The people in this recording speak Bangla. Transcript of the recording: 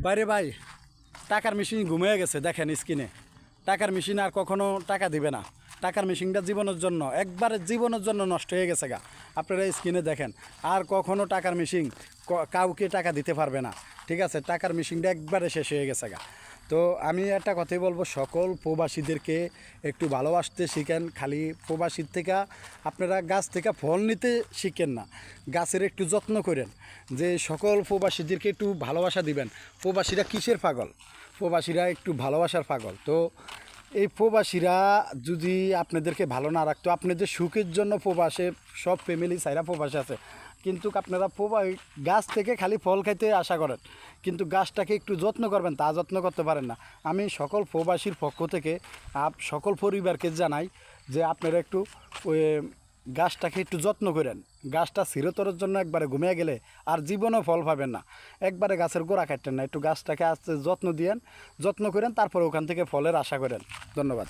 বাইরে ভাই, টাকার মেশিন ঘুমিয়ে গেছে, দেখেন স্ক্রিনে। টাকার মেশিন আর কখনো টাকা দিবে না। টাকার মেশিনটা জীবনের জন্য, একবারে জীবনের জন্য নষ্ট হয়ে গেছে গা। আপনারা স্ক্রিনে দেখেন, আর কখনো টাকার মেশিন কাউকে টাকা দিতে পারবে না। ঠিক আছে, টাকার মেশিনটা একবারে শেষ হয়ে গেছে গা। তো আমি একটা কথাই বলবো, সকল প্রবাসীদেরকে একটু ভালোবাসতে শিখেন। খালি প্রবাসীর থেকে আপনারা গাছ থেকে ফল নিতে শিখেন না, গাছের একটু যত্ন করেন। যে সকল প্রবাসীদেরকে একটু ভালোবাসা দিবেন। প্রবাসীরা কিসের পাগল? প্রবাসীরা একটু ভালোবাসার পাগল। তো এই প্রবাসীরা যদি আপনাদেরকে ভালো না রাখতো, আপনাদের সুখের জন্য প্রবাসে সব ফ্যামিলি সাইরা প্রবাসে আছে, কিন্তু আপনারা গাছ থেকে খালি ফল খাইতে আশা করেন, কিন্তু গাছটাকে একটু যত্ন করবেন, তা যত্ন করতে পারেন না। আমি সকল প্রবাসীর পক্ষ থেকে সকল পরিবারকে জানাই যে আপনারা একটু ওই গাছটাকে একটু যত্ন করেন। গাছটা চিরতরের জন্য একবারে ঘুমিয়ে গেলে আর জীবনেও ফল পাবেন না। একবারে গাছের গোড়া কাটতেন না, একটু গাছটাকে আস্তে যত্ন দিয়েন, যত্ন করেন, তারপরে ওখান থেকে ফলের আশা করেন। ধন্যবাদ।